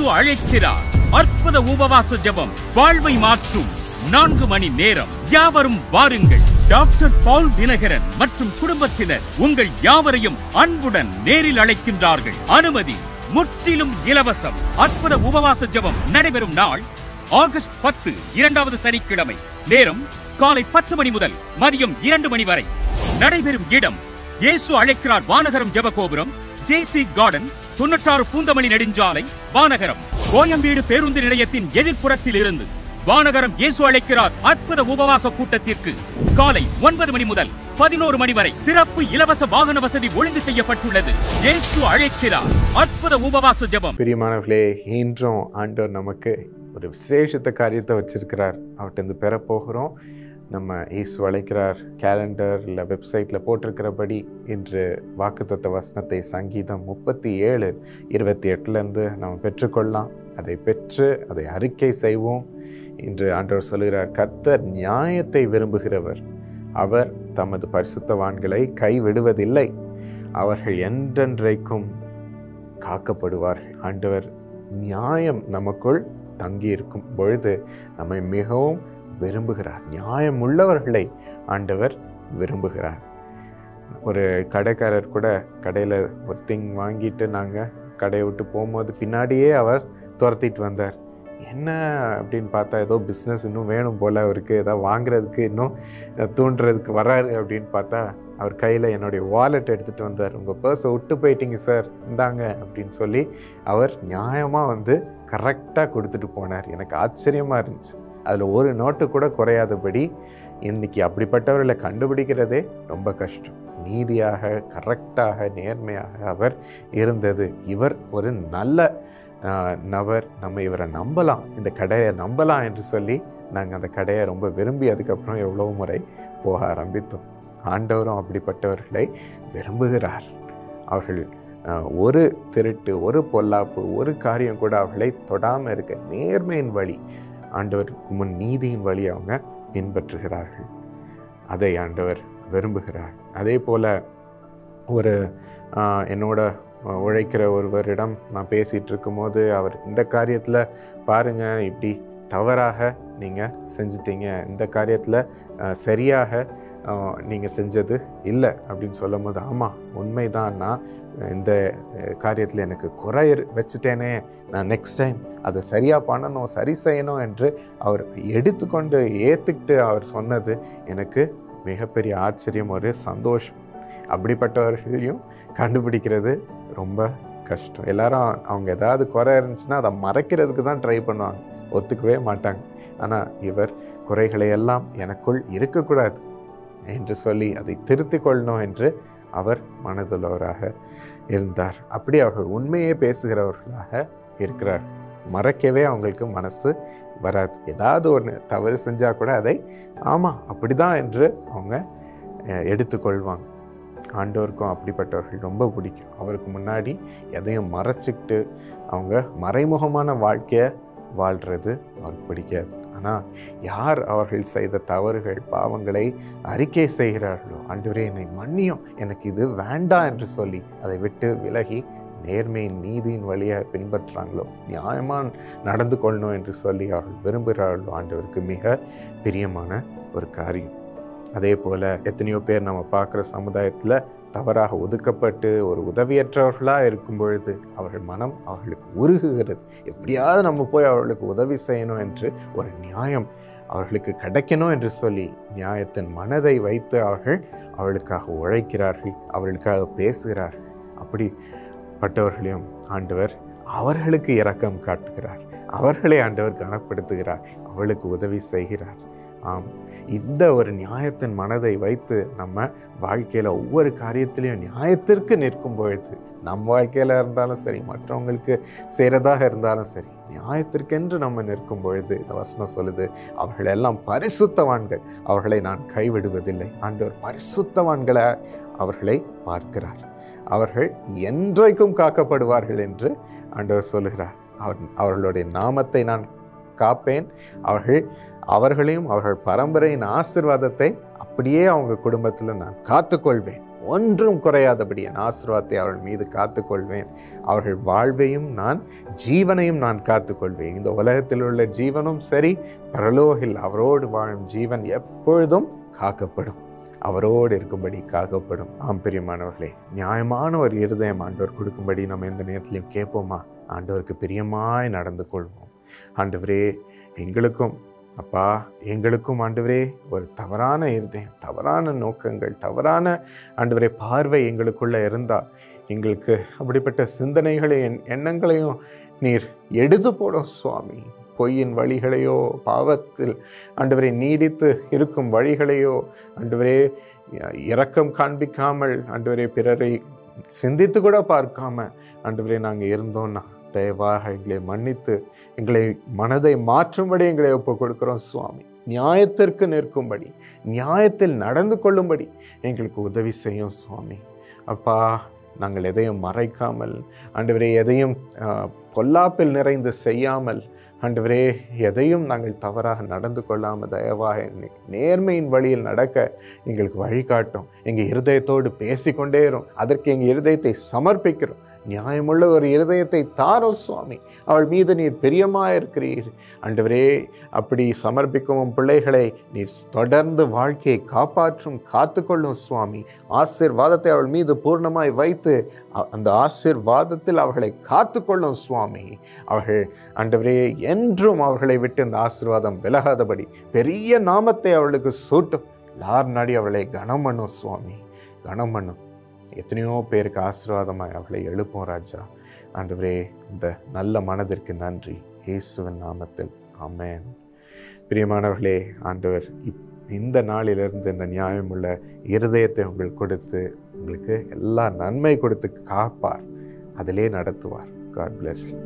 இயேசு அழைக்கிறார். அற்புத உபவாச ஜெபம் வாழ்வை மாற்றும் 4 மணி நேரம். யாவரும் வாருங்கள். டாக்டர் பவுல் தினகரன் மற்றும் குடும்பத்தினர் உங்கள் யாவரையும் அன்புடன் நேரில் அழைக்கின்றார்கள். அனுமதி முற்றிலும் இலவசம். அற்புத உபவாச ஜெபம் நடைபெறும் நாள் ஆகஸ்ட் 10 2வது சனிக்கிழமை. நேரம் காலை 10 மணி முதல் மதியம் 2 மணி வரை. நடைபெறும் இடம் இயேசு அழைக்கிறார் வானகரம் ஜெபகோபுரம், ஜேசி கார்டன், 96 பூந்தமல்லி நெடுஞ்சாலை, வானகரம். கோயம்பேடு பேருந்து நிலையத்தின் எதிர்ப்புறத்தில் இருந்து வானகரம் இயேசு அழைக்கிறார் அற்புத உபவாச கூட்டத்திற்கு காலை 9 மணி முதல் 11 மணி வரை சிறப்பு இலவச வாகன வசதி ஒழுங்கு செய்யப்பட்டுள்ளது. இயேசு அழைக்கிறார் அற்புத உபவாச ஜெபம். பிரியமானவர்களே, இன்றும் ஆண்டவர் நமக்கு ஒரு விசேஷத்த காரியத்தை வச்சிருக்கிறார். அவர்கிட்ட பெற போகிறோம். நம்ம இயேசு அழைக்கிறார் கேலண்டர் இல்லை வெப்சைட்டில் போட்டிருக்கிறபடி இன்று வாக்குத்தத்த வசனத்தை சங்கீதம் 37:28 நம்ம பெற்றுக்கொள்ளலாம். அதை பெற்று அதை அறிக்கை செய்வோம். இன்று ஆண்டவர் சொல்கிறார், கர்த்தர் நியாயத்தை விரும்புகிறவர். அவர் தமது பரிசுத்தவான்களை கைவிடுவதில்லை. அவர்கள் என்றென்றைக்கும் காக்கப்படுவார்கள். ஆண்டவர் நியாயம் நமக்குள் தங்கி இருக்கும் பொழுது நம்மை மிகவும் விரும்புகிறார். நியாயம் உள்ளவர்களை ஆண்டவர் விரும்புகிறார். ஒரு கடைக்காரர் கூட கடையில் ஒரு திங் வாங்கிட்டு நாங்கள் கடையை விட்டு போகும்போது பின்னாடியே அவர் துரத்திட்டு வந்தார். என்ன அப்படின்னு பார்த்தா ஏதோ பிஸ்னஸ் இன்னும் வேணும் போல் அவருக்கு, ஏதாவது வாங்குறதுக்கு இன்னும் தூண்டுறதுக்கு வராரு அப்படின்னு பார்த்தா அவர் கையில் என்னுடைய வாலெட் எடுத்துகிட்டு வந்தார். உங்கள் பர்ஸை விட்டு போயிட்டீங்க சார், இந்தாங்க அப்படின்னு சொல்லி அவர் நியாயமாக வந்து கரெக்டாக கொடுத்துட்டு போனார். எனக்கு ஆச்சரியமாக இருந்துச்சு. அதில் ஒரு நோட்டு கூட குறையாதபடி. இன்றைக்கி அப்படிப்பட்டவர்களை கண்டுபிடிக்கிறதே ரொம்ப கஷ்டம். நீதியாக, கரெக்டாக, நேர்மையாக அவர் இருந்தது. இவர் ஒரு நல்ல நபர், நம்ம இவரை நம்பலாம், இந்த கடையை நம்பலாம் என்று சொல்லி நாங்கள் அந்த கடையை ரொம்ப விரும்பி அதுக்கப்புறம் எவ்வளோ முறை போக ஆரம்பித்தோம். ஆண்டவரும் அப்படிப்பட்டவர்களை விரும்புகிறார். அவர்கள் ஒரு திருட்டு, ஒரு பொல்லாப்பு, ஒரு காரியம் கூட அவர்களை தொடாமல் இருக்க நேர்மையின் வழி, ஆண்டவருக்கு முன் நீதியின் வழி அவங்க பின்பற்றுகிறார்கள். அதை ஆண்டவர் விரும்புகிறார். அதே போல் ஒரு என்னோட உழைக்கிற ஒருவரிடம் நான் பேசிகிட்டு இருக்கும்போது அவர் இந்த காரியத்தில் பாருங்கள், இப்படி தவறாக நீங்கள் செஞ்சிட்டீங்க, இந்த காரியத்தில் சரியாக நீங்கள் செஞ்சது இல்லை அப்படின்னு சொல்லும் போது, ஆமாம் உண்மைதான், நான் இந்த காரியத்தில் எனக்கு குறை வச்சுட்டேனே, நான் நெக்ஸ்ட் டைம் அதை சரியாக பண்ணணும், சரி செய்யணும் என்று அவர் எடுத்துக்கொண்டு ஏற்றுக்கிட்டு அவர் சொன்னது எனக்கு மிகப்பெரிய ஆச்சரியம், ஒரு சந்தோஷம். அப்படிப்பட்டவர்களையும் கண்டுபிடிக்கிறது ரொம்ப கஷ்டம். எல்லாரும் அவங்க ஏதாவது குறை இருந்துச்சுன்னா அதை மறைக்கிறதுக்கு தான் ட்ரை பண்ணுவாங்க, ஒத்துக்கவே மாட்டாங்க. ஆனால் இவர் குறைகளை எல்லாம் எனக்குள் இருக்கக்கூடாது என்று சொல்லி அதை திருத்திக் கொள்ளணும் என்று அவர் மனதுள்ளவராக இருந்தார். அப்படி அவர்கள் உண்மையே பேசுகிறவர்களாக இருக்கிறார். மறைக்கவே அவங்களுக்கு மனசு வராது. ஏதாவது ஒன்று தவறு செஞ்சால் கூட அதை ஆமாம் அப்படிதான் என்று அவங்க எடுத்துக்கொள்வாங்க. ஆண்டவருக்கும் அப்படிப்பட்டவர்கள் ரொம்ப பிடிக்கும். அவருக்கு முன்னாடி எதையும் மறைச்சிக்கிட்டு அவங்க மறைமுகமான வாழ்க்கையை வாழ்கிறது அவருக்கு பிடிக்காது. ஆனால் யார் அவர்கள் செய்த தவறுகள், பாவங்களை அறிக்கை செய்கிறார்களோ, ஆண்டவரே என்னை மன்னியும், எனக்கு இது வேண்டாம் என்று சொல்லி அதை விட்டு விலகி நேர்மையின் நீதியின் வழியாக பின்பற்றுறாங்களோ, நியாயமாக நடந்து கொள்ளணும் என்று சொல்லி அவர்கள் விரும்புகிறார்களோ, ஆண்டவருக்கு மிக பிரியமான ஒரு காரியம். அதே போல் எத்தனையோ பேர் நம்ம பார்க்குற சமுதாயத்தில் தவறாக ஒதுக்கப்பட்டு ஒரு உதவியற்றவர்களாக இருக்கும் பொழுது அவர்கள் மனம் அவர்களுக்கு உருகுகிறது. எப்படியாவது நம்ம போய் அவர்களுக்கு உதவி செய்யணும் என்று, ஒரு நியாயம் அவர்களுக்கு கிடைக்கணும் என்று சொல்லி நியாயத்தின் மனதை வைத்து அவர்களுக்காக உழைக்கிறார்கள், அவர்களுக்காக பேசுகிறார்கள். அப்படிப்பட்டவர்களையும் ஆண்டவர் அவர்களுக்கு இரக்கம் காட்டுகிறார். அவர்களை ஆண்டவர் கனப்படுத்துகிறார், அவர்களுக்கு உதவி செய்கிறார். ஆம், இந்த ஒரு நியாயத்தின் மனதை வைத்து நம்ம வாழ்க்கையில் ஒவ்வொரு காரியத்திலையும் நியாயத்திற்கு நிற்கும் பொழுது, நம் வாழ்க்கையில் இருந்தாலும் சரி, மற்றவங்களுக்கு செய்கிறதாக இருந்தாலும் சரி, நியாயத்திற்கென்று நம்ம நிற்கும் பொழுது இந்த வசனம் சொல்லுது, அவர்கள் எல்லாம் பரிசுத்தவான்கள், அவர்களை நான் கைவிடுவதில்லை. ஆண்டவர் பரிசுத்தவான்களை அவர்களை பார்க்கிறார். அவர்கள் என்றைக்கும் காக்கப்படுவார்கள் என்று ஆண்டவர் சொல்லுகிறார். அவர்களுடைய நாமத்தை நான் காப்பேன், அவர்களையும் அவர்கள் பரம்பரையின் ஆசீர்வாதத்தை அப்படியே அவங்க குடும்பத்தில் நான் காத்துக்கொள்வேன் ஒன்றும் குறையாதபடி என் ஆசீர்வாதத்தை அவர்கள் மீது காத்துக்கொள்வேன். அவர்கள் வாழ்வையும் ஜீவனையும் நான் காத்துக்கொள்வேன். இந்த உலகத்தில் உள்ள ஜீவனும் சரி, பரலோகில் அவரோடு வாழும் ஜீவன் எப்பொழுதும் காக்கப்படும், அவரோடு இருக்கும்படி காக்கப்படும். ஆம் பிரியமானவர்களே, நியாயமான ஒரு இருதயம் ஆண்டவர் கொடுக்கும்படி நம்ம எந்த நேரத்திலையும் கேட்போமா? ஆண்டவருக்கு பிரியமாய் நடந்து கொள்வோம். ஆண்டவரே, எங்களுக்கும் அப்பா, எங்களுக்கும் ஆண்டவரே ஒரு தவறான இருதயம், தவறான நோக்கங்கள், தவறான ஆண்டவரே பார்வை எங்களுக்குள்ள இருந்தால் எங்களுக்கு அப்படிப்பட்ட சிந்தனைகளையும் எண்ணங்களையும் நீர் எடுத்து போடும் சுவாமி. பொய்யின் வழிகளையோ, பாவத்தில் ஆண்டவரை நீடித்து இருக்கும் வழிகளையோ ஆண்டவரே இரக்கம் காண்பிக்காமல் ஆண்டவரே பிறரை சிந்தித்து கூட பார்க்காம ஆண்டவரே நாங்கள் இருந்தோம்னா தயவாக எங்களை மன்னித்து எங்களை மனதை மாற்றும்படி எங்களை ஒப்பு கொடுக்கிறோம் சுவாமி. நியாயத்திற்கு நிற்கும்படி, நியாயத்தில் நடந்து கொள்ளும்படி எங்களுக்கு உதவி செய்யும் சுவாமி. அப்பா, நாங்கள் எதையும் மறைக்காமல் ஆண்டவரே, எதையும் பொல்லாப்பில் நிறைந்து செய்யாமல் ஆண்டவரே, எதையும் நாங்கள் தவறாக நடந்து கொள்ளாமல் தயவாக நேர்மையின் வழியில் நடக்க எங்களுக்கு வழிகாட்டும். எங்கள் இருதயத்தோடு பேசிக்கொண்டே இருக்கும். அதற்கு எங்கள் இருதயத்தை சமர்ப்பிக்கிறோம். நியாயமுள்ள ஒரு இருதயத்தை தாரும் சுவாமி. அவள் மீது நீர் பிரியமாக இருக்கிறீர் ஆண்டவரே. அப்படி சமர்ப்பிக்கும் பிள்ளைகளை நீர் தொடர்ந்து வாழ்க்கையை காப்பாற்றும், காத்துக்கொள்ளும் சுவாமி. ஆசீர்வாதத்தை அவள் மீது பூர்ணமாய் வைத்து அந்த ஆசீர்வாதத்தில் அவர்களை காத்துக்கொள்ளும் சுவாமி. அவர்கள் ஆண்டவரே என்றும் அவர்களை விட்டு இந்த ஆசீர்வாதம் விலகாதபடி பெரிய நாமத்தை அவளுக்கு சூட்டும். எல்லார் நாடி அவளை கனம் பண்ணும் சுவாமி, கனம் பண்ணும். எத்தனையோ பேருக்கு ஆசீர்வாதமாய் அவளை எழுப்போம் ராஜா. ஆண்டவரே, இந்த நல்ல மனதிற்கு நன்றி, இயேசுவின் நாமத்தில் ஆமென். பிரியமானவர்களே, ஆண்டவர் இந்த நாளிலிருந்து இந்த நியாயமுள்ள இருதயத்தை உங்களுக்கு கொடுத்து உங்களுக்கு எல்லா நன்மை கொடுத்து காப்பார், அதிலே நடத்துவார். God bless you.